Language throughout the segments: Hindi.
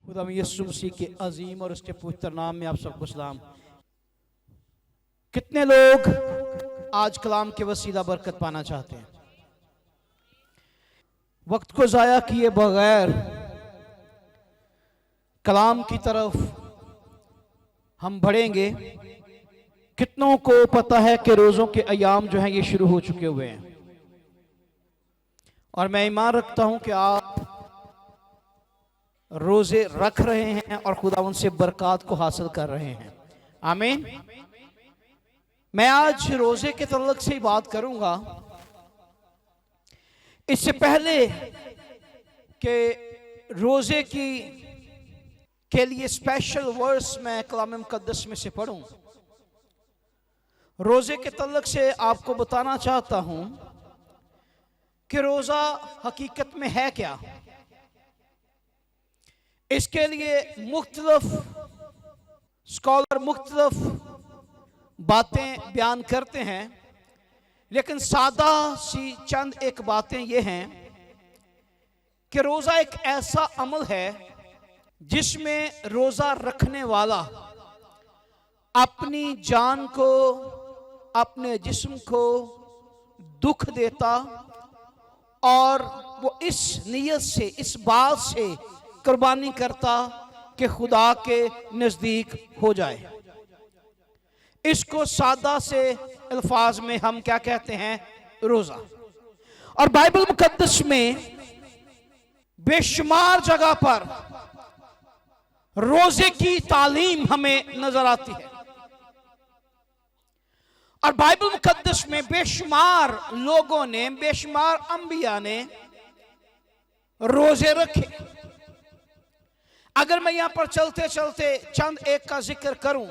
खुदाम यीशु मसीह के अजीम और उसके पवित्र नाम में आप सबको सलाम। कितने लोग आज कलाम के वसीला बरकत पाना चाहते हैं? वक्त को ज़ाया किए बगैर कलाम की तरफ हम बढ़ेंगे। कितनों को पता है कि रोज़ों के अयाम जो हैं ये शुरू हो चुके हुए हैं, और मैं ईमान रखता हूं कि आप रोजे रख रहे हैं और खुदा उनसे बरकत को हासिल कर रहे हैं। आमीन। मैं आज रोजे के तल्लुक से ही बात करूंगा। इससे पहले कि रोजे के लिए स्पेशल वर्स मैं कलाम मुकद्दस में से पढ़ूं, रोजे के तल्लुक से आपको बताना चाहता हूं कि रोजा हकीकत में है क्या। इसके लिए मुख्तलिफ स्कॉलर मुख्तलिफ बातें बयान करते हैं, लेकिन सादा सी चंद एक बातें ये हैं कि रोज़ा एक ऐसा अमल है जिसमें रोज़ा रखने वाला अपनी जान को, अपने जिस्म को दुख देता और वो इस नीयत से, इस बात से कुर्बानी करता कि खुदा के नजदीक हो जाए। इसको सादा से अल्फाज में हम क्या कहते हैं? रोजा। और बाइबल मुकद्दस में बेशुमार जगह पर रोजे की तालीम हमें नजर आती है, और बाइबल मुकद्दस में बेशुमार लोगों ने, बेशुमार अंबिया ने रोजे रखे। अगर मैं यहां पर चलते चलते चंद एक का जिक्र करूं,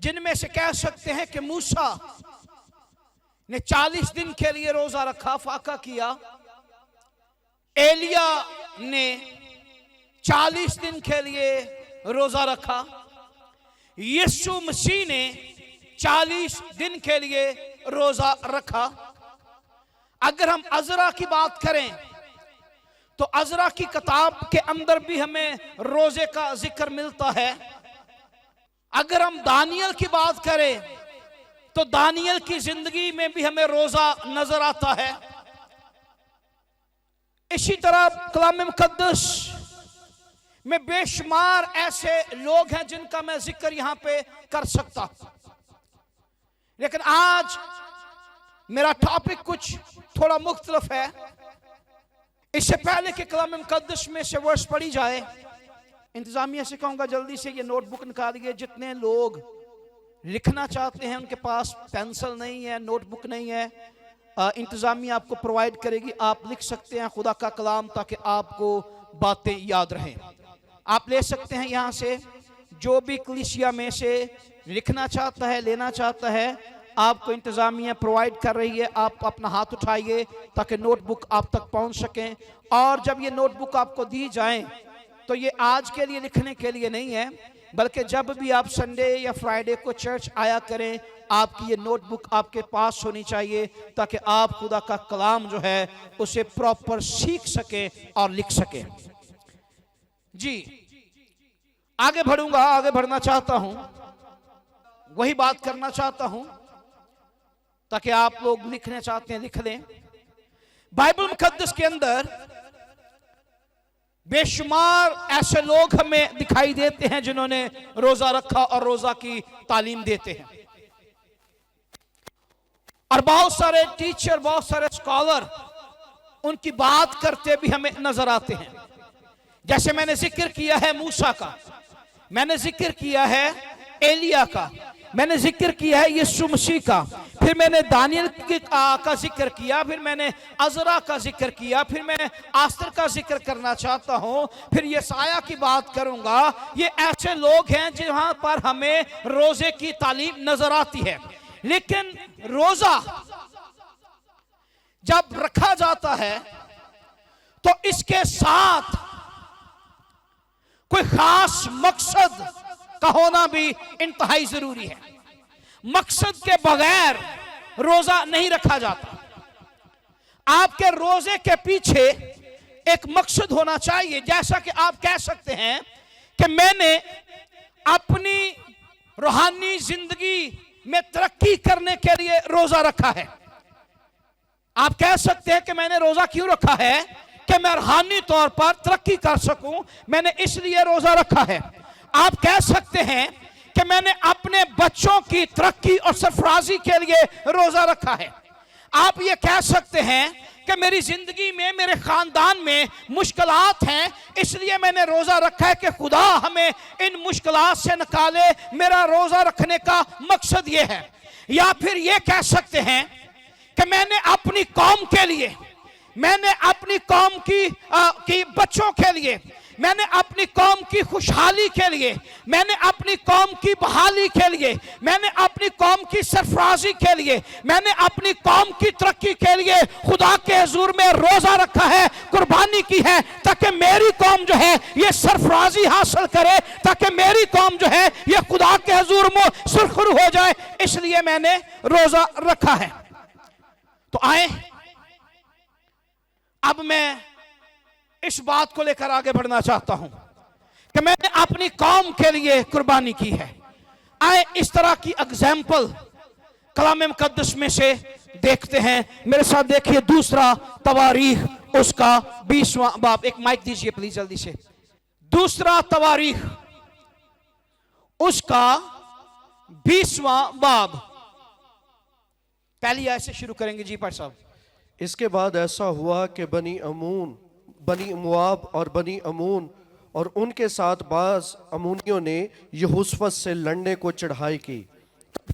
जिनमें से कह सकते हैं कि मूसा ने 40 दिन के लिए रोजा रखा, फाका किया। एलिया ने 40 दिन के लिए रोजा रखा। यीशु मसीह ने 40 दिन के लिए रोजा रखा। अगर हम अज़रा की बात करें तो अज़रा की किताब के अंदर भी हमें रोजे का जिक्र मिलता है। अगर हम दानियल की बात करें तो दानियल की जिंदगी में भी हमें रोजा नजर आता है। इसी तरह कलाम मुकद्दस में बेशुमार ऐसे लोग हैं जिनका मैं जिक्र यहां पे कर सकता, लेकिन आज मेरा टॉपिक कुछ थोड़ा मुख्तलिफ है। इससे पहले कि कलाम मुकद्दस में से वर्स पढ़ी जाए, इंतजामिया से कहूंगा जल्दी से ये नोटबुक निकालिए। जितने लोग लिखना चाहते हैं, उनके पास पेंसिल नहीं है, नोटबुक नहीं है, इंतजामिया आपको प्रोवाइड करेगी। आप लिख सकते हैं खुदा का कलाम ताकि आपको बातें याद रहें। आप ले सकते हैं यहाँ से। जो भी कलीसिया में से लिखना चाहता है, लेना चाहता है, आपको इंतजामिया प्रोवाइड कर रही है। आप अपना हाथ उठाइए ताकि नोटबुक आप तक पहुंच सकें। और जब ये नोटबुक आपको दी जाए तो ये आज के लिए लिखने के लिए नहीं है, बल्कि जब भी आप संडे या फ्राइडे को चर्च आया करें, आपकी ये नोटबुक आपके पास होनी चाहिए ताकि आप खुदा का कलाम जो है उसे प्रॉपर सीख सके और लिख सके। जी, आगे बढ़ूंगा, आगे बढ़ना चाहता हूं, वही बात करना चाहता हूं ताकि आप लोग लिखने चाहते हैं लिख लें। बाइबल मुकद्दस के अंदर बेशुमार ऐसे लोग हमें दिखाई देते हैं जिन्होंने रोजा रखा और रोजा की तालीम देते हैं, और बहुत सारे टीचर, बहुत सारे स्कॉलर उनकी बात करते भी हमें नजर आते हैं। जैसे मैंने जिक्र किया है मूसा का, मैंने जिक्र किया है एलिया का, मैंने जिक्र किया है यीशु मसीह का, फिर मैंने दानियल का जिक्र किया, फिर मैंने अज़रा का जिक्र किया, फिर मैं आस्तर का जिक्र करना चाहता हूं, फिर यसाया की बात करूंगा। ये ऐसे लोग हैं जहां पर हमें रोजे की तालीम नजर आती है। लेकिन रोजा जब रखा जाता है तो इसके साथ कोई खास मकसद का होना भी इंतहाई जरूरी है। मकसद के बगैर रोजा नहीं रखा जाता। आपके रोजे के पीछे एक मकसद होना चाहिए। जैसा कि आप कह सकते हैं कि मैंने अपनी रूहानी जिंदगी में तरक्की करने के लिए रोजा रखा है। आप कह सकते हैं कि मैंने रोजा क्यों रखा है, कि मैं रूहानी तौर पर तरक्की कर सकूं, मैंने इसलिए रोजा रखा है। आप कह सकते हैं कि मैंने अपने बच्चों की तरक्की और सरफराजी के लिए रोजा रखा है। आप ये कह सकते हैं कि मेरी जिंदगी में, मेरे खानदान में मुश्किलात हैं, इसलिए मैंने रोजा रखा है कि खुदा हमें इन मुश्किलात से निकाले। मेरा रोजा रखने का मकसद ये है। या फिर ये कह सकते हैं कि मैंने अपनी कौम के लिए, मैंने अपनी कौम की बच्चों के लिए, मैंने अपनी कौम की खुशहाली के लिए, मैंने अपनी कौम की बहाली के लिए, मैंने अपनी कौम की सरफराजी के लिए, मैंने अपनी कौम की तरक्की के लिए खुदा के हुजूर में रोजा रखा है, कुर्बानी की है, ताकि मेरी कौम जो है ये सरफराजी हासिल करे, ताकि मेरी कौम जो है ये खुदा के हुजूर में सुरखरू हो जाए। इसलिए मैंने रोजा रखा है। तो आए, अब मैं इस बात को लेकर आगे बढ़ना चाहता हूं कि मैंने अपनी कौम के लिए कुर्बानी की है। आए इस तरह की एग्जाम्पल कलाम मुकद्दस में से देखते हैं। मेरे साथ देखिए दूसरा तवारीख उसका 20वां बाब। एक माइक दीजिए प्लीज जल्दी से। दूसरा तवारीख उसका 20वां बाब, पहली आयत से शुरू करेंगे जी पर साहब। इसके बाद ऐसा हुआ कि बनी मुआब और बनी अमून और उनके साथ बाज अमूनियों ने यहोशफत से लड़ने को चढ़ाई की।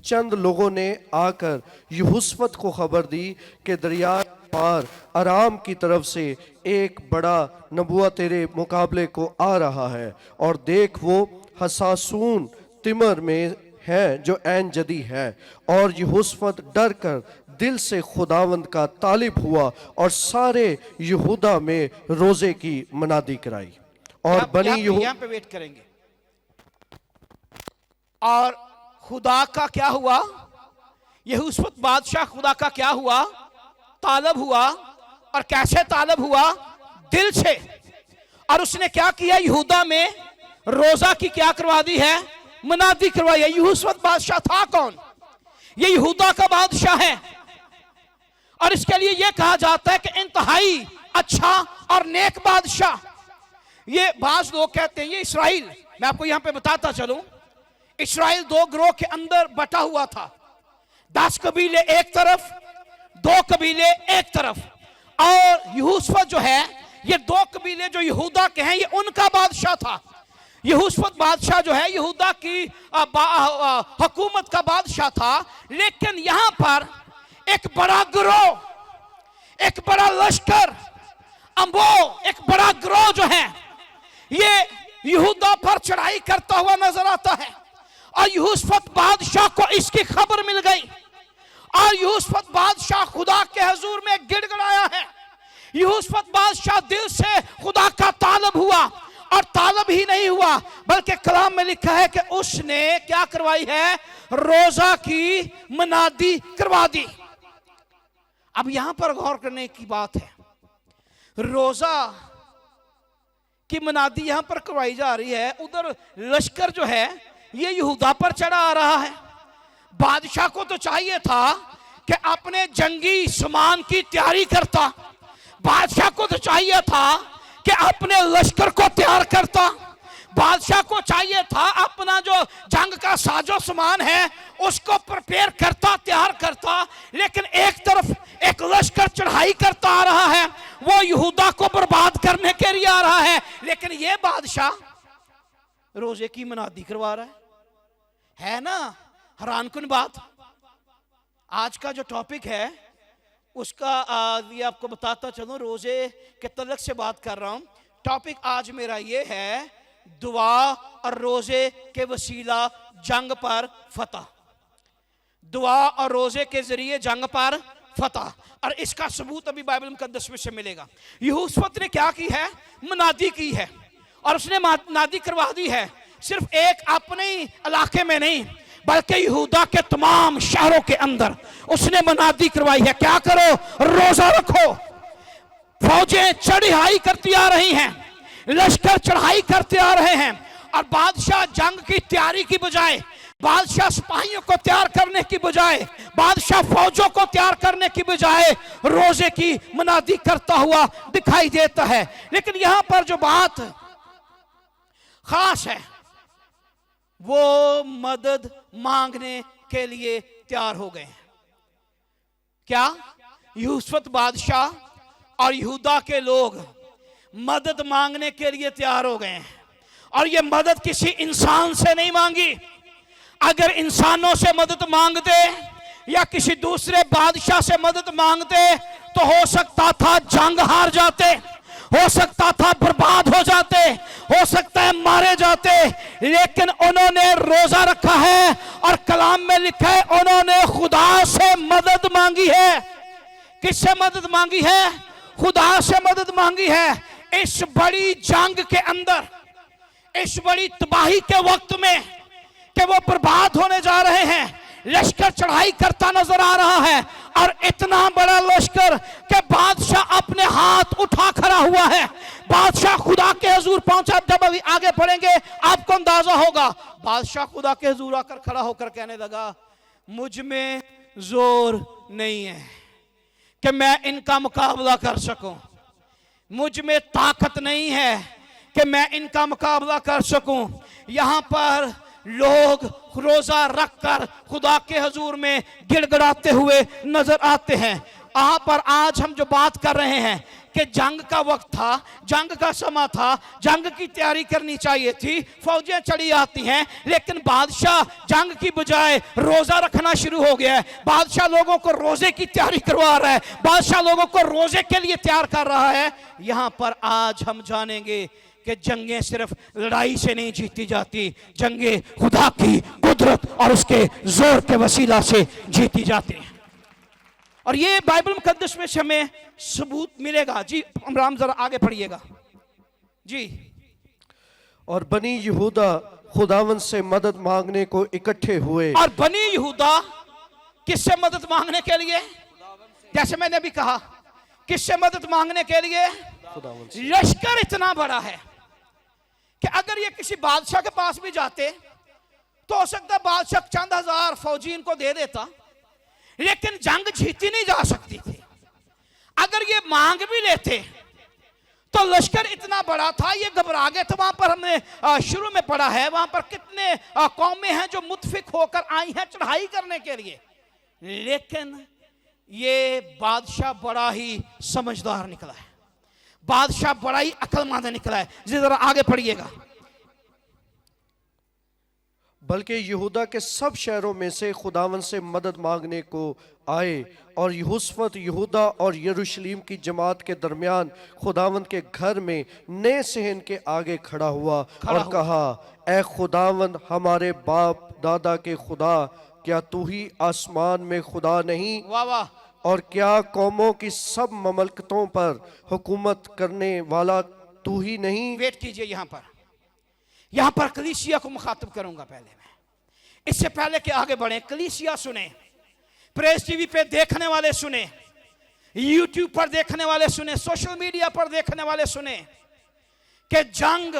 चंद लोगों ने आकर यहोशफत को खबर दी कि दरिया पार अराम की तरफ से एक बड़ा नबुआ तेरे मुकाबले को आ रहा है, और देख वो हसासून तिमर में है जो ऐन जदी है। और यहोशफत डर कर दिल से खुदावंद का तालिब हुआ और सारे यहूदा में रोजे की मनादी कराई। और बनी यहाँ पे वेट करेंगे। और खुदा का क्या हुआ, यहोशफत बादशाह खुदा का क्या हुआ, तालब हुआ। और कैसे तालब हुआ, दिल से। और उसने क्या किया, यहूदा में रोजा की क्या करवा दी है, मनादी करवाई है। यहोशफत बादशाह था कौन, ये यहूदा का बादशाह है। और इसके लिए यह कहा जाता है कि इंतहाई अच्छा और नेक बादशाह। ये बाज लोग कहते हैं ये इस्राइल, मैं आपको यहां पे बताता चलूं, इस्राइल दो ग्रोह के अंदर बटा हुआ था। 10 कबीले एक तरफ, 2 कबीले एक तरफ। और यहोशफत जो है, ये 2 कबीले जो यहूदा के हैं, ये उनका बादशाह था। यहोशफत बादशाह जो है यहूदा की हुकूमत का बादशाह था। लेकिन यहां पर एक बड़ा गिरोह, एक बड़ा लश्कर, एक बड़ा गिरोह जो है ये यहूदा पर चढ़ाई करता हुआ नजर आता है। और यहोशफत बादशाह को इसकी खबर मिल गई। और यहोशफत बादशाह खुदा के हुजूर में गिड़गिड़ाया है। यहोशफत बादशाह दिल से खुदा का तालब हुआ। और तालब ही नहीं हुआ, बल्कि कलाम में लिखा है कि उसने क्या करवाई है, रोजा की मनादी करवा दी। अब यहां पर गौर करने की बात है, रोजा की मनादी यहां पर करवाई जा रही है। उधर लश्कर जो है ये यहूदा पर चढ़ा आ रहा है। बादशाह को तो चाहिए था कि अपने जंगी सामान की तैयारी करता, बादशाह को तो चाहिए था कि अपने लश्कर को तैयार करता, बादशाह को चाहिए था अपना जो जंग का साजो सामान है उसको प्रिपेयर करता, तैयार करता। लेकिन एक तरफ एक लश्कर चढ़ाई करता आ रहा है, वो यहूदा को बर्बाद करने के लिए आ रहा है। लेकिन ये बादशाह रोजे की मनादी करवा रहा है ना। हैरानकुन बात। आज का जो टॉपिक है उसका ये आपको बताता चलूं, रोजे के तलक से बात कर रहा हूं। टॉपिक आज मेरा ये है, दुआ और रोजे के वसीला जंग पर फतह। दुआ और रोजे के जरिए जंग पर फतह। और इसका सबूत अभी बाइबल मुकद्दस में से मिलेगा। यहोशफत ने क्या की है, मनादी की है। और उसने मनादी करवा दी है, सिर्फ एक अपने ही इलाके में नहीं बल्कि यहूदा के तमाम शहरों के अंदर उसने मनादी करवाई है। क्या करो, रोजा रखो, फौज फौजें चढ़ाई करती आ रही हैं, लश्कर चढ़ाई करते आ रहे हैं, और बादशाह जंग की तैयारी की बजाय, बादशाह सिपाहियों को तैयार करने की बजाय, बादशाह फौजों को तैयार करने की बजाय रोजे की मुनादी करता हुआ दिखाई देता है। लेकिन यहां पर जो बात खास है वो मदद मांगने के लिए तैयार हो गए हैं। क्या यूसुफ बादशाह और यहूदा के लोग मदद मांगने के लिए तैयार हो गए हैं, और ये मदद किसी इंसान से नहीं मांगी। अगर इंसानों से मदद मांगते या किसी दूसरे बादशाह से मदद मांगते तो हो सकता था जंग हार जाते, हो सकता था बर्बाद हो जाते, हो सकता है मारे जाते। लेकिन उन्होंने रोजा रखा है और कलाम में लिखा है उन्होंने खुदा से मदद मांगी है। किससे मदद मांगी है? खुदा से मदद मांगी है। इस बड़ी जंग के अंदर, इस बड़ी तबाही के वक्त में कि वो बर्बाद होने जा रहे हैं, लश्कर चढ़ाई करता नजर आ रहा है, और इतना बड़ा लश्कर कि बादशाह अपने हाथ उठा खड़ा हुआ है। बादशाह खुदा के हुजूर पहुंचा। जब अभी आगे पढ़ेंगे आपको अंदाजा होगा। बादशाह खुदा के हुजूर आकर खड़ा होकर कहने लगा, मुझ में जोर नहीं है कि मैं इनका मुकाबला कर सकूं, मुझ में ताकत नहीं है कि मैं इनका मुकाबला कर सकूं। यहां पर लोग रोजा रखकर खुदा के हुजूर में गिड़गिड़ाते हुए नजर आते हैं। यहाँ पर आज हम जो बात कर रहे हैं कि जंग का वक्त था, जंग का समय था, जंग की तैयारी करनी चाहिए थी, फौजें चढ़ी आती हैं, लेकिन बादशाह जंग की बजाय रोजा रखना शुरू हो गया है। बादशाह लोगों को रोजे की तैयारी करवा रहा है, बादशाह लोगों को रोजे के लिए तैयार कर रहा है। यहाँ पर आज हम जानेंगे कि जंगें सिर्फ लड़ाई से नहीं जीती जाती, जंगें खुदा की कुदरत और उसके जोर के वसीला से जीती जाती हैं। और ये बाइबल मुकद्दस में से हमें सबूत मिलेगा। जी राम जरा आगे पढ़िएगा जी। और बनी यहूदा खुदावन से मदद मांगने को इकट्ठे हुए। और बनी यहूदा किससे मदद मांगने के लिए? जैसे मैंने अभी कहा, किससे मदद मांगने के लिए? लश्कर इतना बड़ा है कि अगर ये किसी बादशाह के पास भी जाते तो हो सकता है बादशाह चंद हजार फौजी इनको दे देता, लेकिन जंग जीती नहीं जा सकती थी। अगर ये मांग भी लेते तो लश्कर इतना बड़ा था, ये घबरा गए थे। वहां पर हमने शुरू में पढ़ा है, वहां पर कितने कौमें हैं जो मुत्फिक होकर आई हैं चढ़ाई करने के लिए, लेकिन ये बादशाह बड़ा ही समझदार निकला है, बादशाह बड़ा ही अक्लमंद निकला है। जरा आगे पढ़िएगा। बल्कि यहूदा के सब शहरों में से खुदावन से मदद मांगने को आए, और यहोशफत यहूदा और यरूशलेम की जमात के दरमियान खुदावन के घर में नए सहन के आगे खड़ा हुआ और कहा, ए खुदावन हमारे बाप दादा के खुदा, क्या तू ही आसमान में खुदा नहीं? वाह वाह। और क्या कौमों की सब ममलकतों पर हुकूमत करने वाला तू ही नहीं? वेट कीजिए, यहां पर कलीसिया को मुखातिब करूंगा। पहले मैं, इससे पहले कि आगे बढ़े, कलीसिया सुने, प्रेस टीवी पे देखने वाले सुने, यूट्यूब पर देखने वाले सुने, सोशल मीडिया पर देखने वाले सुने कि जंग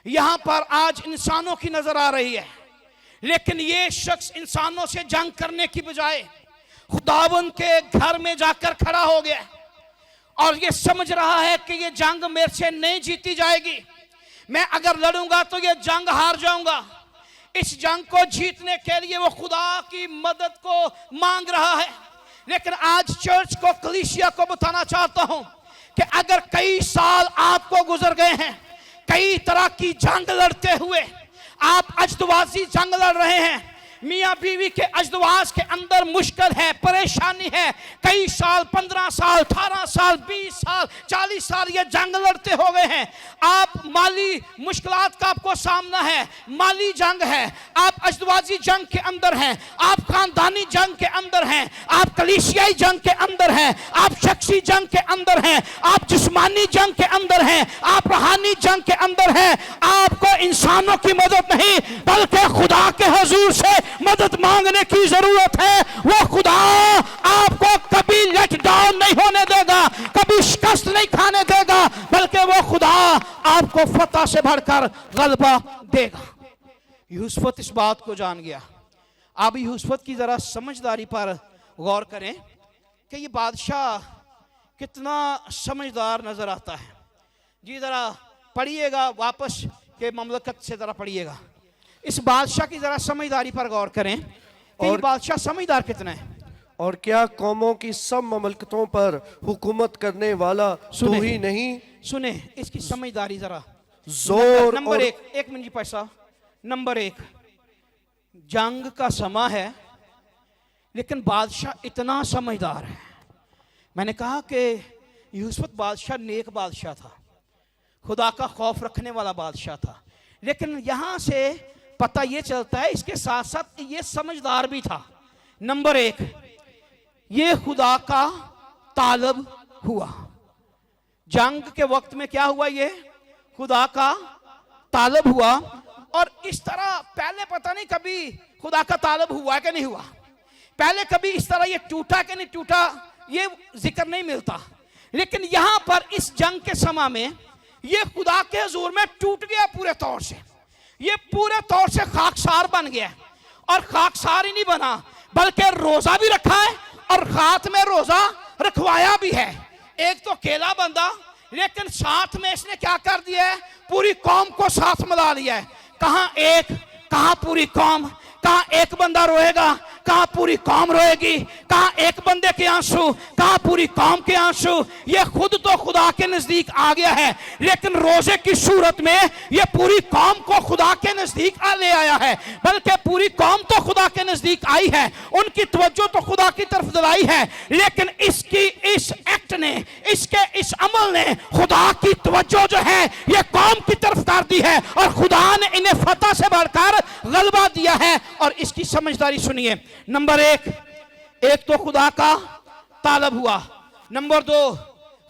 यहां पर आज इंसानों की नजर आ रही है, लेकिन ये शख्स इंसानों से जंग करने की बजाय खुदावन के घर में जाकर खड़ा हो गया और ये समझ रहा है कि ये जंग मेरे से नहीं जीती जाएगी, मैं अगर लड़ूंगा तो ये जंग हार जाऊंगा। इस जंग को जीतने के लिए वो खुदा की मदद को मांग रहा है। लेकिन आज चर्च को, कलीसिया को बताना चाहता हूं कि अगर कई साल आपको गुजर गए हैं, कई तरह की जंग लड़ते हुए, आप अजदवाजी जंग लड़ रहे हैं, मियाँ बीवी के अजदवाज के अंदर मुश्किल है, परेशानी है, कई साल, 15 साल, 18 साल, 20 साल, 40 साल ये जंग लड़ते हो गए हैं, आप माली मुश्किलात का आपको सामना है, माली जंग है, आप अजदवाजी जंग के अंदर हैं, आप खानदानी जंग के अंदर हैं, आप कलीसियाई जंग के अंदर हैं, आप शख्सी जंग के अंदर हैं, आप जिस्मानी जंग के अंदर हैं, आप रूहानी जंग के अंदर हैं। आपको इंसानों की मदद नहीं बल्कि खुदा के हुजूर से मदद मांगने की जरूरत है। वो खुदा आपको कभी लेट डाउन नहीं होने देगा, कभी शिकस्त नहीं आपको फतह से भरकर गलबा देगा। यूसुफ इस बात को जान गया। अब यूसुफ की जरा समझदारी पर गौर करें कि ये बादशाह कितना समझदार नजर आता है। जी जरा पढ़िएगा वापस के ममलकत से जरा पढ़िएगा। इस बादशाह की जरा समझदारी पर गौर करें कि ये बादशाह समझदार कितना है। और क्या कौमों की सब ममलकतों पर हुकूमत करने वाला तू ही नहीं? सुने इसकी समझदारी जरा। जोर नंबर और एक मिनट जी पैसा। नंबर एक, जंग का समा है लेकिन बादशाह इतना समझदार है। मैंने कहा कि यूसुफ बादशाह नेक बादशाह था, खुदा का खौफ रखने वाला बादशाह था, लेकिन यहां से पता यह चलता है इसके साथ साथ ये समझदार भी था। नंबर एक, ये खुदा का तालब हुआ। जंग के वक्त में क्या हुआ? ये खुदा का तालब हुआ। और इस तरह पहले पता नहीं कभी खुदा का तालब हुआ कि नहीं हुआ, पहले कभी इस तरह ये टूटा कि नहीं टूटा, ये जिक्र नहीं मिलता। लेकिन यहां पर इस जंग के समय में ये खुदा के हुजूर में टूट गया पूरे तौर से। ये पूरे तौर से खाकसार बन गया। और खाकसार ही नहीं बना बल्कि रोजा भी रखा है और हाथ में रोजा रखवाया भी है। एक तो अकेला बंदा, लेकिन साथ में इसने क्या कर दिया है? पूरी कौम को साथ मिला लिया है। कहां एक, कहां पूरी कौम, कहां एक बंदा रोएगा, कहां पूरी कौम रोएगी, कहां एक बंदे के आंसू, कहां पूरी कौम के आंसू। ये खुद तो खुदा के नजदीक आ गया है, लेकिन रोजे की सूरत में ये पूरी कौम को खुदा के नजदीक ले आया है। बल्कि पूरी कौम तो खुदा के नजदीक आई है, उनकी तवज्जो तो खुदा की तरफ दिलाई है, लेकिन इसकी इस एक्ट ने, इसके इस अमल ने खुदा की तवज्जो जो है ये कौम की तरफ कर दी है और खुदा ने इन्हें फतह से भरकर गलबा दिया है। और इसकी समझदारी सुनिए। नंबर एक तो खुदा का तालब हुआ। नंबर दो,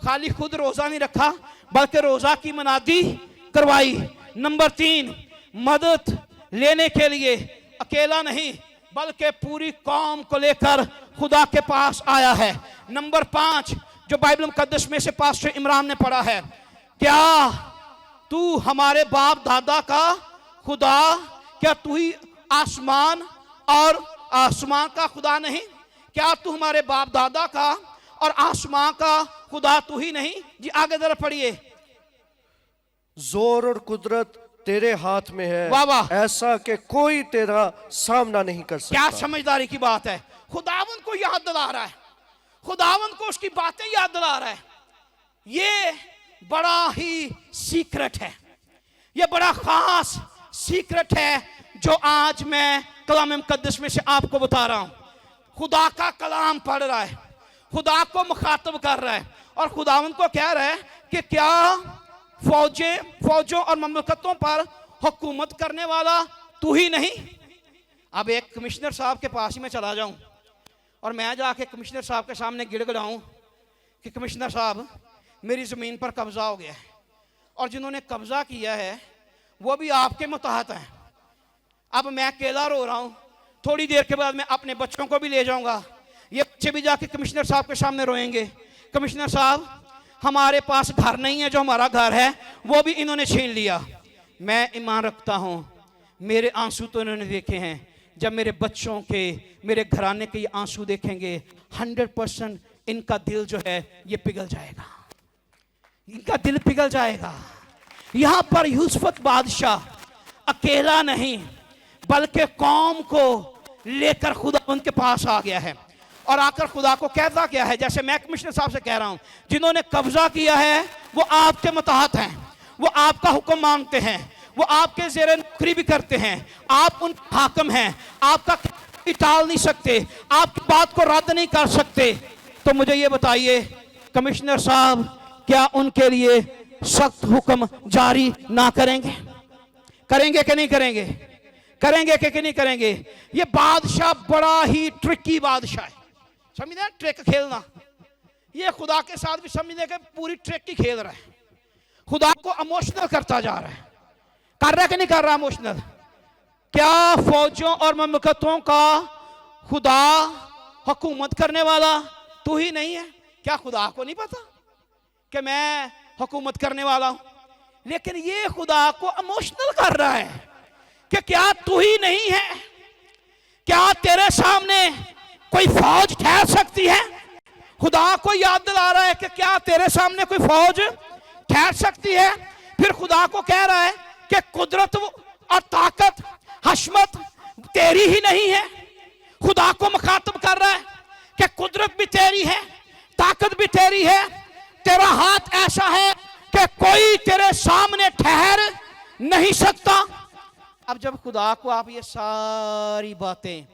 खाली खुद रोजा नहीं रखा बल्कि रोजा की मनादी करवाई। नंबर तीन, मदद लेने के लिए अकेला नहीं बल्कि पूरी कौम को लेकर खुदा के पास आया है। नंबर पांच, जो बाइबल मुकद्दस में से पास्टर इमरान ने पढ़ा है, क्या तू हमारे बाप दादा का खुदा, क्या तू ही आसमान और आसमान का खुदा नहीं? क्या तू हमारे बाप दादा का और आसमान का खुदा तू ही नहीं? जी आगे जरा पढ़िए। जोर और कुदरत तेरे हाथ में है, वाह वाह, ऐसा कि कोई तेरा सामना नहीं कर सकता। क्या समझदारी की बात है। खुदावन को याद दिला रहा है, खुदावन को उसकी बातें याद दिला रहा है। ये बड़ा ही सीक्रेट है, ये बड़ा खास सीक्रेट है जो आज मैं कलाम मुकद्दस में से आपको बता रहा हूं। खुदा का कलाम पढ़ रहा है, खुदा को मुखातब कर रहा है और खुदावन को कह रहा है कि क्या फौजों और ममलकतों पर हुकूमत करने वाला तू ही नहीं? अब एक कमिश्नर साहब के पास ही मैं चला जाऊं और मैं जाके कमिश्नर साहब के सामने गिड़गिड़ाऊं कि कमिश्नर साहब मेरी ज़मीन पर कब्जा हो गया है और जिन्होंने कब्जा किया है वो भी आपके मुताहत हैं। अब मैं अकेला रो रहा हूं, थोड़ी देर के बाद मैं अपने बच्चों को भी ले जाऊंगा, ये बच्चे भी जाके कमिश्नर साहब के सामने रोएंगे, कमिश्नर साहब हमारे पास घर नहीं है, जो हमारा घर है वो भी इन्होंने छीन लिया। मैं ईमान रखता हूं, मेरे आंसू तो इन्होंने देखे हैं, जब मेरे बच्चों के, मेरे घराने के ये आंसू देखेंगे 100% इनका दिल जो है ये पिघल जाएगा, इनका दिल पिघल जाएगा। यहां पर यूसुफ बादशाह अकेला नहीं बल्कि कौम को लेकर खुदा उनके पास आ गया है और आकर खुदा को कहता क्या है, जैसे मैं कमिश्नर साहब से कह रहा हूं, जिन्होंने कब्जा किया है वो आपके मुताहत हैं, वो आपका हुक्म मानते हैं, वो आपके ज़ेरे नौकरी भी करते हैं, आप उन हाकिम हैं, आपका टाल नहीं सकते, आपकी बात को रद्द नहीं कर सकते। तो मुझे ये बताइए कमिश्नर साहब क्या उनके लिए सख्त हुक्म जारी ना करेंगे? करेंगे कि नहीं करेंगे? करेंगे कि नहीं करेंगे? ये बादशाह बड़ा ही ट्रिकी बादशाह है, समझे ट्रिक खेलना। ये खुदा के साथ भी समझने के पूरी ट्रिक ही खेल रहा है, खुदा को इमोशनल करता जा रहा है। कर रहा है कि नहीं कर रहा इमोशनल? क्या फौजों और ममलकतों का खुदा हुकूमत करने वाला तू ही नहीं है? क्या खुदा को नहीं पता कि मैं हुकूमत करने वाला हूं? लेकिन ये खुदा को इमोशनल कर रहा है कि क्या तू ही नहीं है, क्या तेरे सामने कोई फौज ठहर सकती है। खुदा को याद दिला रहा है कि क्या तेरे सामने कोई फौज ठहर सकती है। फिर खुदा को कह रहा है कि कुदरत और ताकत हशमत तेरी ही नहीं है। खुदा को मुखातब कर रहा है कि कुदरत भी तेरी है, ताकत भी तेरी है, तेरा हाथ ऐसा है कि कोई तेरे सामने ठहर नहीं सकता। अब जब खुदा को आप ये सारी बातें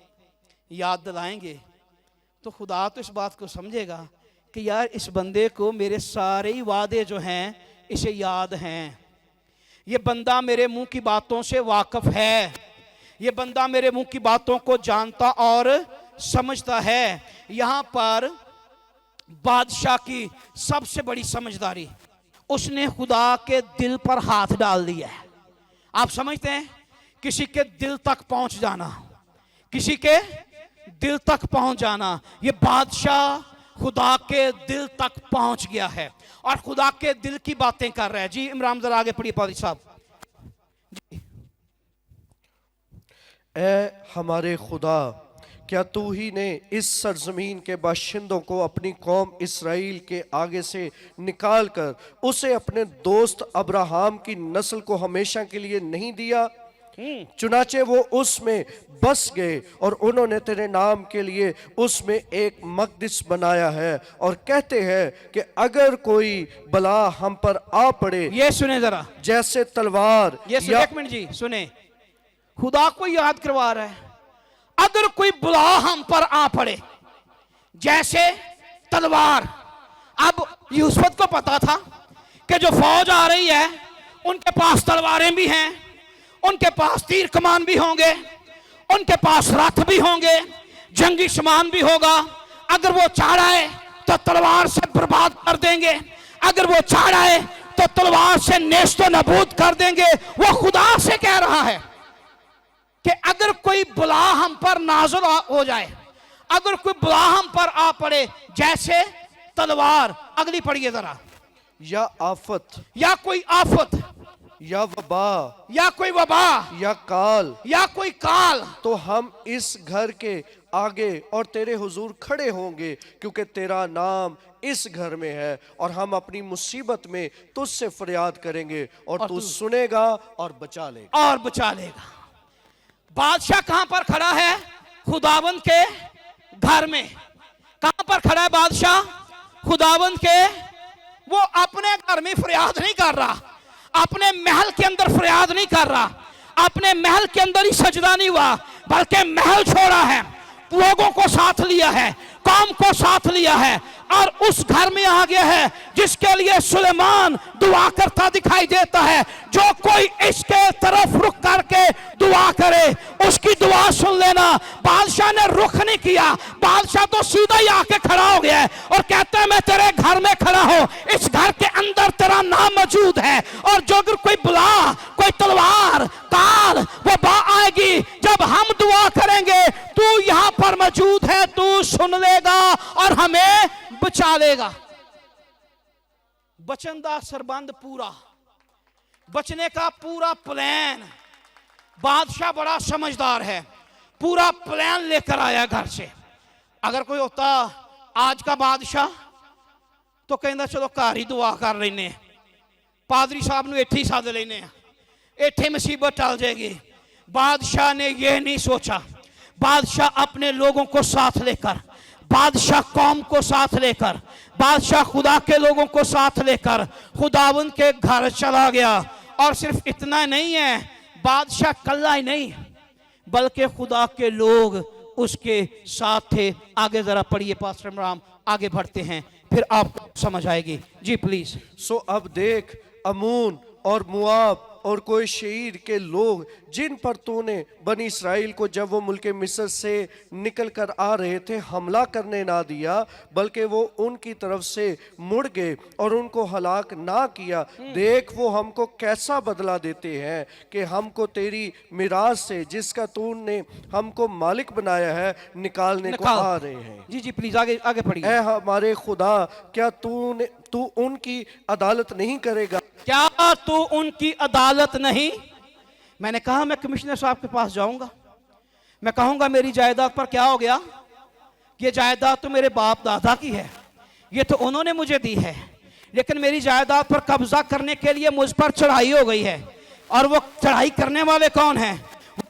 याद दिलाएंगे तो खुदा तो इस बात को समझेगा कि यार इस बंदे को मेरे सारे ही वादे जो हैं इसे याद हैं, ये बंदा मेरे मुंह की बातों से वाकिफ है, ये बंदा मेरे मुंह की बातों को जानता और समझता है। यहां पर बादशाह की सबसे बड़ी समझदारी, उसने खुदा के दिल पर हाथ डाल दिया है। आप समझते हैं किसी के दिल तक पहुंच जाना, किसी के दिल तक पहुंच जाना, ये बादशाह खुदा के दिल तक पहुंच गया है और खुदा के दिल की बातें कर रहा है। जी इमरान जरा आगे पढ़िए पादरी साहब जी। ए हमारे खुदा, क्या तू ही ने इस सरजमीन के बाशिंदों को अपनी कौम इसराइल के आगे से निकाल कर उसे अपने दोस्त अब्राहम की नस्ल को हमेशा के लिए नहीं दिया। चुनाचे वो उसमें बस गए और उन्होंने तेरे नाम के लिए उसमें एक मकदस बनाया है और कहते हैं कि अगर कोई बला हम पर आ पड़े, ये सुने जरा, जैसे तलवार, ये सुने, एक मिनट जी सुने, खुदा को याद करवा रहा है, अगर कोई बला हम पर आ पड़े जैसे तलवार। अब यूसुफ को पता था कि जो फौज आ रही है उनके पास तलवारें भी हैं, उनके पास तीर कमान भी होंगे, उनके पास रथ भी होंगे, जंगी सामान भी होगा। अगर वो चाहे तो तलवार से बर्बाद कर देंगे, अगर वो चाहे तो तलवार से नेस्तो नबूद कर देंगे। वो खुदा से कह रहा है कि अगर कोई बला हम पर नाज़िल हो जाए, अगर कोई बला हम पर आ पड़े जैसे तलवार, अगली पढ़िए जरा, या आफत, या कोई आफत, या वबा, या कोई वबा, या काल, या कोई काल, तो हम इस घर के आगे और तेरे हुजूर खड़े होंगे, क्योंकि तेरा नाम इस घर में है और हम अपनी मुसीबत में तुझसे फरियाद करेंगे और तू सुनेगा और बचा लेगा। बादशाह कहां पर खड़ा है? खुदावंद के घर में। कहां पर खड़ा है बादशाह? खुदावंद के, वो अपने घर में फरियाद नहीं कर रहा, अपने महल के अंदर फरियाद नहीं कर रहा, अपने महल के अंदर ही सजदा नहीं हुआ, बल्कि महल छोड़ा है, लोगों को साथ लिया है, कौम को साथ लिया है और उस घर में आ गया है जिसके लिए सुलेमान दुआ करता दिखाई देता है। जो कोई इसके तरफ रुख करके दुआ करे उसकी दुआ सुन लेना। बादशाह ने रुख नहीं किया, बादशाह तो सीधा ही आके खड़ा हो गया है और कहता है मैं तेरे घर में खड़ा हूं, इस घर के अंदर तेरा नाम मौजूद है और जो अगर कोई बुला, कोई तलवार, काल, वो बा आएगी, जब हम दुआ करेंगे तू यहां पर मौजूद है, तू सुन लेगा और हमें बचा लेगा। बचन दा सरबंध पूरा, बचने का पूरा प्लान। बादशाह बड़ा समझदार है, पूरा प्लान लेकर आया घर से। अगर कोई होता आज का बादशाह तो कहना चलो घर ही दुआ कर लेने, पादरी साहब ने इत्थे ही सद लेने, इत्थे मुसीबत टल जाएगी। बादशाह ने यह नहीं सोचा, बादशाह अपने लोगों को साथ लेकर, बादशाह कौम को साथ लेकर, बादशाह खुदा के लोगों को साथ लेकर खुदावंद के घर चला गया। और सिर्फ इतना नहीं है, बादशाह कल्ला ही नहीं बल्कि खुदा के लोग उसके साथ थे। आगे जरा पढ़िए पास्टर इमरान, आगे बढ़ते हैं फिर आपको समझ आएगी। जी प्लीज। सो अब देख, अमून और मुआब और कोई शहीर के लोग जिन पर तूने बनी इसराइल को जब वो मुल्क मिस्र से निकल कर आ रहे थे हमला करने ना दिया, बल्कि वो उनकी तरफ से मुड़ गए और उनको हलाक ना किया। देख वो हमको कैसा बदला देते हैं कि हमको तेरी मिरास से जिसका तूने हमको मालिक बनाया है निकालने को आ रहे हैं। जी जी प्लीज आगे आगे पढ़िए। ऐ हमारे खुदा, क्या तू उनकी अदालत नहीं करेगा क्या तू उनकी अदालत नहीं? मैंने कहा मैं कमिश्नर साहब के पास जाऊंगा, मैं कहूंगा मेरी जायदाद पर क्या हो गया, ये जायदाद तो मेरे बाप दादा की है, ये तो उन्होंने मुझे दी है, लेकिन मेरी जायदाद पर कब्जा करने के लिए मुझ पर चढ़ाई हो गई है। और वो चढ़ाई करने वाले कौन हैं?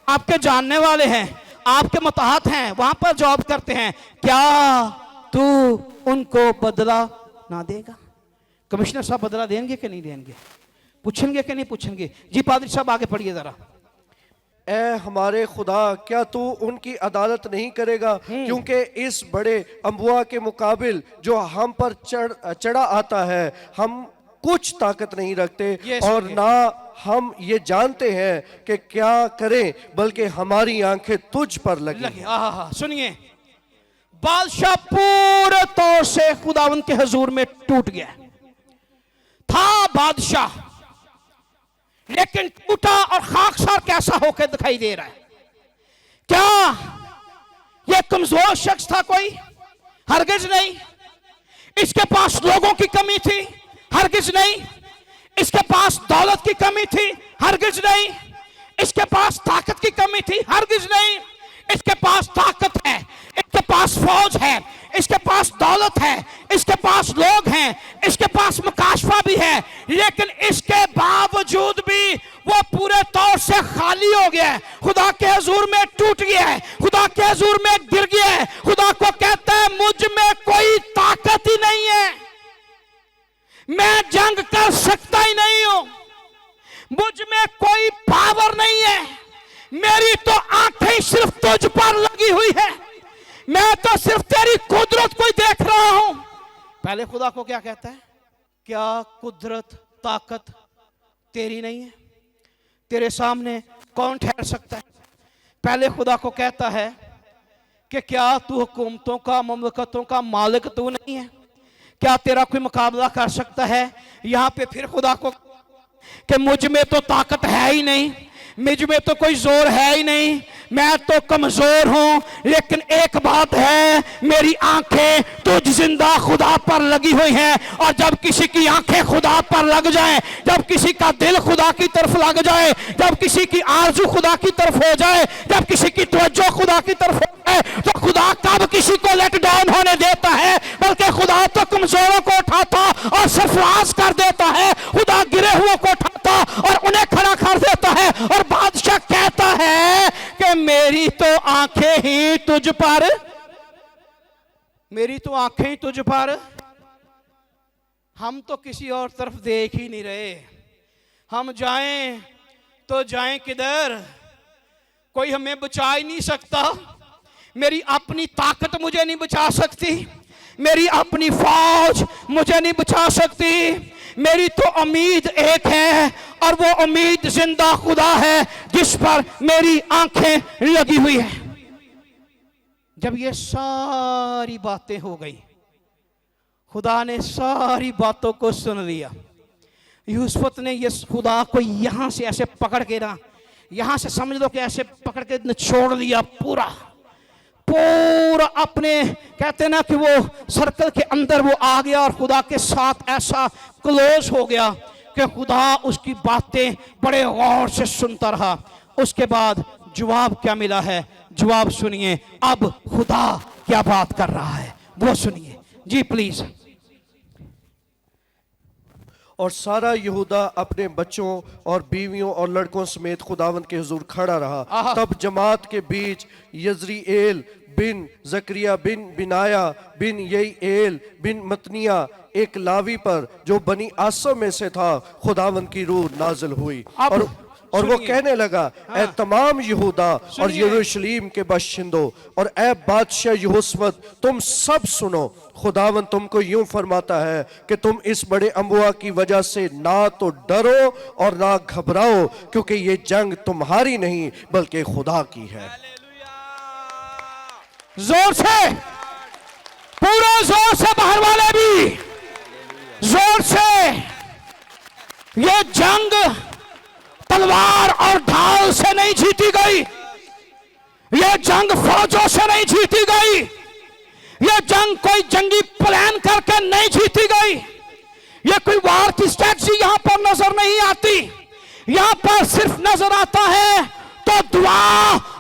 आपके जानने वाले हैं, आपके मुताहत हैं, वहां पर जॉब करते हैं। क्या तू उनको बदला ना देगा? कमिश्नर साहब बदला देंगे कि नहीं देंगे? पूछेंगे कि नहीं पूछेंगे? जी पादरी साहब आगे पढ़िए जरा। ए हमारे खुदा, क्या तू उनकी अदालत नहीं करेगा? क्योंकि इस बड़े अम्बुआ के मुकाबिल जो हम पर चढ़ा आता है, हम कुछ ताकत नहीं रखते और ना हम ये जानते हैं कि क्या करें, बल्कि हमारी आंखें तुझ पर लगी। सुनिए, बादशाह पूरे तौर से खुदावंद के हुजूर में टूट गया था बादशाह, लेकिन टूटा और खाकसार कैसा होकर दिखाई दे रहा है? क्या यह कमजोर शख्स था कोई? हरगिज नहीं। इसके पास लोगों की कमी थी? हरगिज नहीं। इसके पास दौलत की कमी थी? हरगिज नहीं। इसके पास ताकत की कमी थी? हरगिज नहीं। इसके पास ताकत है, इसके पास फौज है, इसके पास दौलत है, इसके पास लोग हैं, इसके पास मुकाशफा भी है, लेकिन इसके बावजूद भी वो पूरे तौर से खाली हो गया है। खुदा के हुजूर में टूट गया है, खुदा के हुजूर में गिर गया है। खुदा को कहता है मुझ में कोई ताकत ही नहीं है, मैं जंग कर सकता ही नहीं हूं, मुझ में कोई पावर नहीं है, मेरी तो आंखें सिर्फ तुझ पर लगी हुई है, मैं तो सिर्फ तेरी कुदरत को ही देख रहा हूं। पहले खुदा को क्या कहता है? क्या कुदरत ताकत तेरी नहीं है? तेरे सामने कौन ठहर सकता है? पहले खुदा को कहता है कि क्या तू हुकूमतों का, ममलकतों का मालिक तू नहीं है? क्या तेरा कोई मुकाबला कर सकता है? यहां पे फिर खुदा को कि मुझ में तो ताकत है ही नहीं, मुझ में तो कोई जोर है ही नहीं, मैं तो कमजोर हूं, लेकिन एक बात है, मेरी आंखें तुझ जिंदा खुदा पर लगी हुई हैं। और जब किसी की आंखें खुदा पर लग जाएं, जब किसी का दिल खुदा की तरफ लग जाए, जब किसी की आरज़ू खुदा की तरफ हो जाए, जब किसी की तवज्जो खुदा की तरफ हो जाए, तो खुदा कब किसी को लेट डाउन होने देता है? बल्कि खुदा तो कमजोरों को उठाता और सरफराज कर देता है, खुदा गिरे हुए को उठाता और उन्हें खड़ा कर देता है। और बादशाह कहता है कि मेरी तो आंखें ही तुझ पर, मेरी तो आंखें ही तुझ पर, हम तो किसी और तरफ देख ही नहीं रहे, हम जाएं तो जाएं किधर? कोई हमें बचा ही नहीं सकता, मेरी अपनी ताकत मुझे नहीं बचा सकती, मेरी अपनी फौज मुझे नहीं बचा सकती, मेरी तो उम्मीद एक है और वो उम्मीद जिंदा खुदा है जिस पर मेरी आंखें लगी हुई है। जब ये सारी बातें हो गई, खुदा ने सारी बातों को सुन लिया, यूसुफ ने ये खुदा को यहां से ऐसे पकड़ के ना, यहां से समझ लो कि ऐसे पकड़ के निचोड़ लिया, पूरा पूरा अपने, कहते ना कि वो सर्कल के अंदर वो आ गया और खुदा के साथ ऐसा क्लोज हो गया कि खुदा उसकी बातें बड़े गौर से सुनता रहा। उसके बाद जवाब क्या मिला है? जवाब सुनिए, अब खुदा क्या बात कर रहा है वो सुनिए जी प्लीज। और सारा यहूदा अपने बच्चों और बीवियों और लड़कों समेत खुदावंद के हुजूर खड़ा रहा। तब जमात के बीच यजरीएल बिन जकरिया बिन बिनाया बिन यईएल बिन मतनिया एक लावी पर जो बनी आसम में से था खुदावंद की रूह नाजिल हुई और वो कहने लगा, ए तमाम यहूदा और यरूशलेम के बाशिंदों और ए बादशाह यहोशफत, तुम सब सुनो, खुदावन तुमको यूं फरमाता है कि तुम इस बड़े अम्बुआ की वजह से ना तो डरो और ना घबराओ, क्योंकि ये जंग तुम्हारी नहीं बल्कि खुदा की है। जोर से, पूरा जोर से, बाहर वाले भी जोर से। ये जंग तलवार और ढाल से नहीं जीती गई, यह जंग फौजों से नहीं जीती गई, यह जंग कोई जंगी प्लान करके नहीं जीती गई, यह कोई वार की स्ट्रेटजी यहां पर नजर यहां पर सिर्फ नजर आता है तो दुआ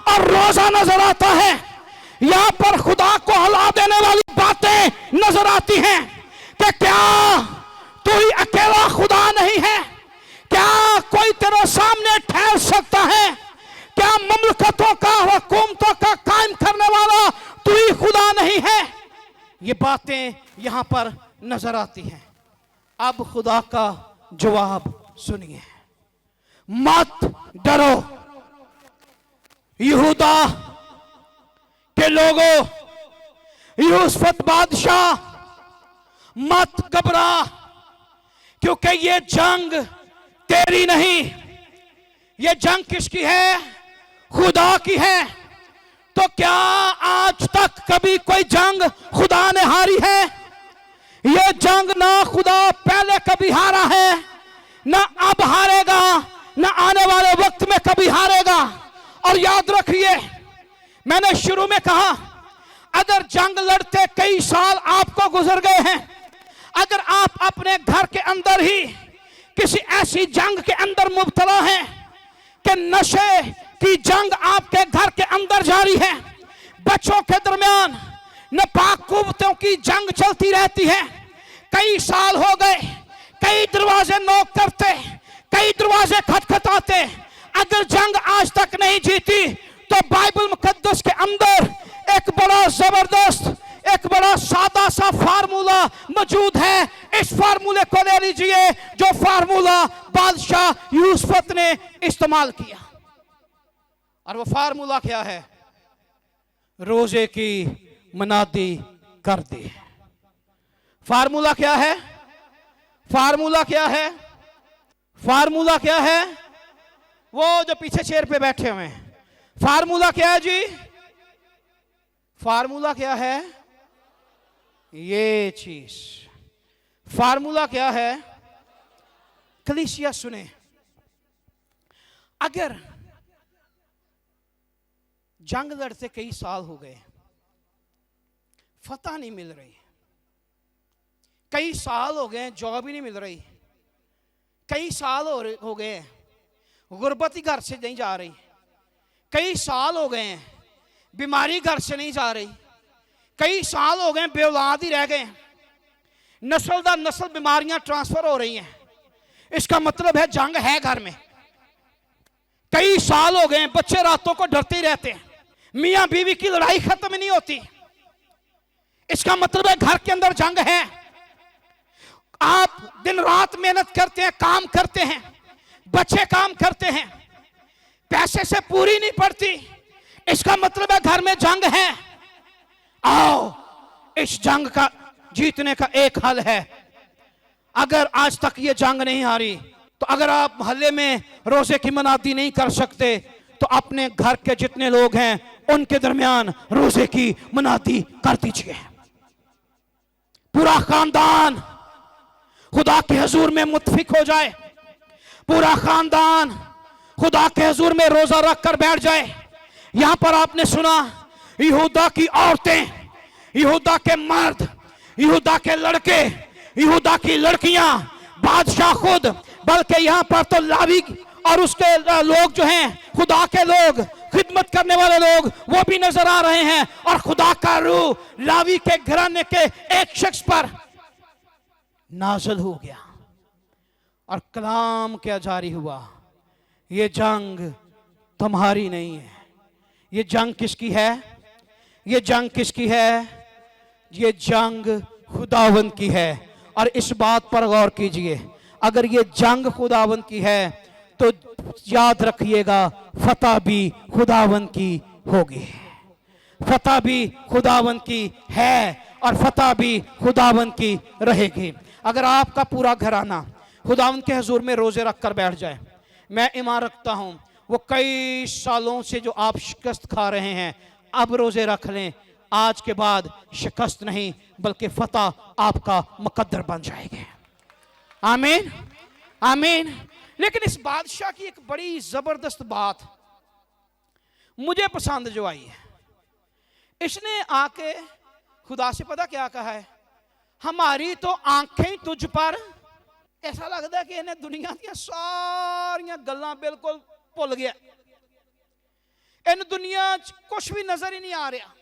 और रोजा नजर आता है। यहां पर खुदा को हिला देने वाली बातें नजर आती हैं कि क्या तू ही अकेला खुदा नहीं है? क्या कोई तेरे सामने ठहर सकता है? क्या ममलकतों का, हुकूमतों का कायम करने वाला तू ही खुदा नहीं है? ये बातें यहां पर नजर आती हैं। अब खुदा का जवाब सुनिए, मत डरो यहूदा के लोगों, यूसुफ बादशाह, मत घबरा, क्योंकि ये जंग तेरी नहीं, ये जंग किसकी है? खुदा की है। तो क्या आज तक कभी कोई जंग खुदा ने हारी है? ये जंग ना खुदा पहले कभी हारा है, ना अब हारेगा, ना आने वाले वक्त में कभी हारेगा। और याद रखिए, मैंने शुरू में कहा, अगर जंग लड़ते कई साल आपको गुजर गए हैं, अगर आप अपने घर के अंदर ही किसी ऐसी जंग के अंदर मुब्तला हैं कि नशे की जंग आपके घर के अंदर जारी है, बच्चों के दरमियान नापाक कुव्वतों की जंग चलती रहती है, कई साल हो गए, कई दरवाजे नॉक करते, कई दरवाजे खटखटाते, अगर जंग आज तक नहीं जीती, तो बाइबल मुकद्दस के अंदर एक बड़ा जबरदस्त, एक बड़ा सादा सा फार्मूला मौजूद है। इस फार्मूले को ले लीजिए, जो फार्मूला बादशाह यूसुफ ने इस्तेमाल किया। और वो फार्मूला क्या है? रोजे की मनादी कर दी। फार्मूला क्या है? फार्मूला क्या है? फार्मूला क्या है? वो जो पीछे चेयर पे बैठे हुए हैं, फार्मूला क्या है जी? फार्मूला क्या है? ये चीज फार्मूला क्या है? कलीसिया सुने, अगर जंग लड़ते कई साल हो गए, फतह नहीं मिल रही, कई साल हो गए जॉब ही नहीं मिल रही, कई साल हो गए गुर्बत ही घर से नहीं जा रही, कई साल हो गए बीमारी घर से नहीं जा रही, कई साल हो गए बेऔलाद ही रह गए, नस्ल दर नस्ल बीमारियां ट्रांसफर हो रही हैं, इसका मतलब है जंग है घर में। कई साल हो गए बच्चे रातों को डरते ही रहते हैं, मियां बीवी की लड़ाई खत्म नहीं होती, इसका मतलब है घर के अंदर जंग है। आप दिन रात मेहनत करते हैं, काम करते हैं, बच्चे काम करते हैं, पैसे से पूरी नहीं पड़ती, इसका मतलब है घर में जंग है। आओ, इस जंग का जीतने का एक हल है। अगर आज तक ये जंग नहीं हारी, तो अगर आप मोहल्ले में रोजे की मनादी नहीं कर सकते, तो अपने घर के जितने लोग हैं उनके दरमियान रोजे की मनादी कर दीजिए। पूरा खानदान खुदा के हुजूर में मुत्फिक हो जाए, पूरा खानदान खुदा के हुजूर में रोजा रख कर बैठ जाए। यहां पर आपने सुना, यहूदा की औरतें, यहूदा के मर्द, यहूदा के लड़के, यहूदा की लड़कियां, बादशाह खुद, बल्कि यहां पर तो लावी और उसके लोग जो हैं, खुदा के लोग, खिदमत करने वाले लोग, वो भी नजर आ रहे हैं। और खुदा का रूह लावी के घराने के एक शख्स पर नाज़िल हो गया और कलाम क्या जारी हुआ, ये जंग तुम्हारी नहीं है। ये जंग किसकी है? ये जंग किसकी है? ये जंग खुदावंद की है। और इस बात पर गौर कीजिए, अगर ये जंग खुदावंद की है तो याद रखिएगा, फतह भी खुदावंद की होगी, फतह भी खुदावंद की है और फतह भी खुदावंद की रहेगी। अगर आपका पूरा घराना खुदावंद के हुजूर में रोजे रख कर बैठ जाए, मैं ईमान रखता हूं वो कई सालों से जो आप शिकस्त खा रहे हैं, अब रोजे रख लें, आज के बाद शिकस्त नहीं बल्कि फतह आपका मुकद्दर बन जाएगी। आमीन, आमीन। लेकिन इस बादशाह की एक बड़ी जबरदस्त बात मुझे पसंद जो आई है, इसने आके खुदा से पता क्या कहा है, हमारी तो आंखें तुझ पर ऐसा लगता है कि इन्हें दुनिया दी सारियां गल्लां बिल्कुल भुल गया। इन दुनिया च कुछ भी नजर ही नहीं आ रहा।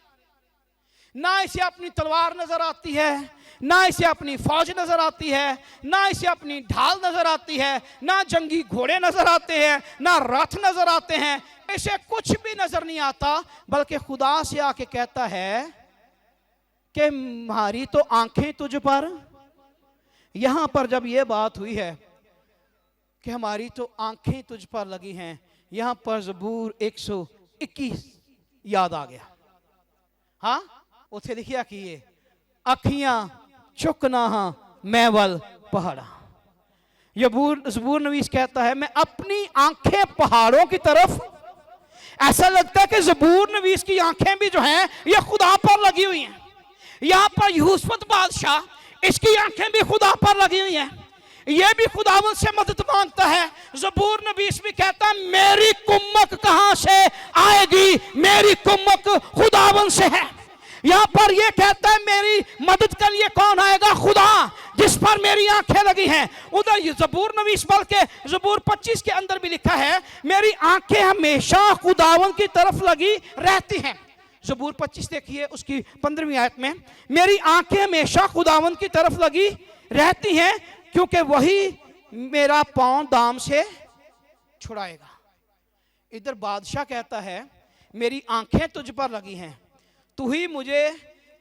ना इसे अपनी तलवार नजर आती है, ना इसे अपनी फौज नजर आती है, ना इसे अपनी ढाल नजर आती है, ना जंगी घोड़े नजर आते हैं, ना रथ नजर आते हैं। इसे कुछ भी नजर नहीं आता, बल्कि खुदा से आके कहता है कि हमारी तो आंखें तुझ पर। यहां पर जब यह बात हुई है कि हमारी तो आंखें तुझ पर लगी हैं, यहां पर ज़बूर 121 याद आ गया। हाँ, उसे लिखिया कि ये अखियां चुकना हाँ मैं वल पहाड़ा। ज़बूर नवीस कहता है मैं अपनी आंखें पहाड़ों की तरफ। ऐसा लगता है कि ज़बूर नवीस की आंखें भी जो हैं ये खुदा पर लगी हुई हैं। यहां पर यूसुफ बादशाह, इसकी आंखें भी खुदा पर लगी हुई हैं। ये भी खुदावन से मदद मांगता है। ज़बूर नबीस भी कहता है मेरी कुम्मक कहां से आएगी, मेरी कुम्मक खुदावन से है। यहां पर ये कहता है मेरी मदद के लिए कौन आएगा, खुदा जिस पर मेरी आंखें लगी हैं। उधर ज़बूर नवीस बल्कि ज़बूर 25 के अंदर भी लिखा है मेरी आंखें हमेशा खुदावन की तरफ लगी रहती हैं। ज़बूर 25 देखिए उसकी 15वीं आयत में, मेरी आंखें हमेशा खुदावन की तरफ लगी रहती हैं क्योंकि वही मेरा पांव दाम से छुड़ाएगा। इधर बादशाह कहता है मेरी आंखें तुझ पर लगी हैं, तू ही मुझे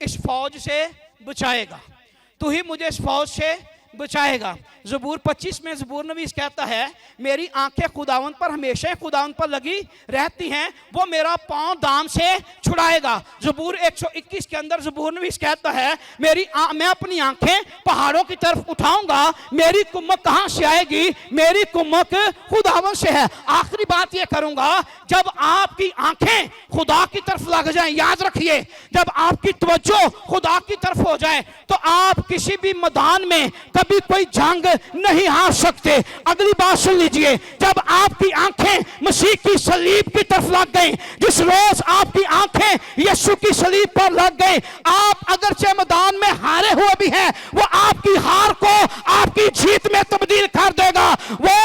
इस फौज से बचाएगा, तू ही मुझे इस फौज से बचाएगा। ज़बूर 25 में ज़बूर नवीस कहता है मेरी आंखें खुदावन पर हमेशा खुदावन पर लगी रहती हैं, वो मेरा पांव दाम से छुड़ाएगा। ज़बूर 121 के अंदर ज़बूर नवीस कहता है मैं अपनी आंखें पहाड़ों की तरफ उठाऊंगा, मेरी कुम्मक कहां से आएगी, मेरी कुम्मक खुदावन से है। आखिरी बात ये करूंगा, जब आपकी आंखें खुदा की तरफ लग जाएं, याद रखिए जब आपकी तवज्जो खुदा की तरफ हो जाए तो आप किसी भी मैदान में कभी कोई जंग नहीं हार सकते। अगली बात सुन लीजिए, जब आपकी आंखें मसीह की सलीब की तरफ लग गई, जिस रोज आपकी आंखें यीशु की सलीब पर लग गई, आप अगरचे मैदान में हारे हुए भी हैं, वो आपकी हार को आपकी जीत में तब्दील कर देगा। वो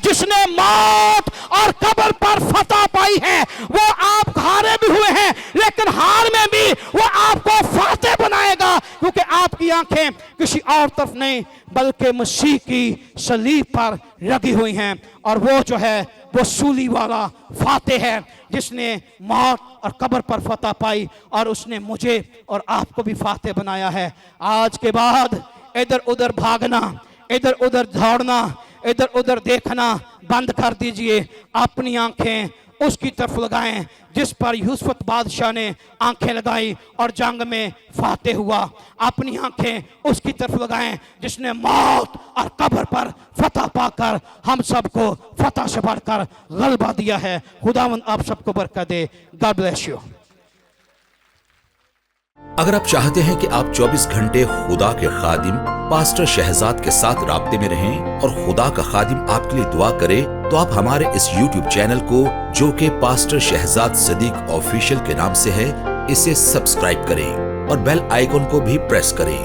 जिसने मौत और कब्र पर फतह पाई है, वो आप हारे भी हुए हैं लेकिन हार में भी वो आपको फातेह बनाएगा, क्योंकि आपकी आंखें किसी और तरफ नहीं बल्कि मसीह की सलीब पर लगी हुई हैं। और वो जो है वो सूली वाला फातेह है जिसने मौत और कब्र पर फतह पाई और उसने मुझे और आपको भी फातेह बनाया है। आज के बाद इधर उधर भागना, इधर उधर दौड़ना, इधर उधर देखना बंद कर दीजिए। अपनी आंखें उसकी तरफ लगाएं जिस पर यूसुफ बादशाह ने आंखें लगाई और जंग में फातेह हुआ। अपनी आंखें उसकी तरफ लगाएं जिसने मौत और कब्र पर फतह पाकर हम सबको फतह से बढ़कर गलबा दिया है। खुदावंद आप सबको बरकत दे। God bless you. अगर आप चाहते हैं कि आप 24 घंटे खुदा के खादिम पास्टर शहजाद के साथ राब्ते में रहें और खुदा का खादिम आपके लिए दुआ करे, तो आप हमारे इस YouTube चैनल को, जो कि पास्टर शहजाद सदीक ऑफिशियल के नाम से है, इसे सब्सक्राइब करें और बेल आइकन को भी प्रेस करें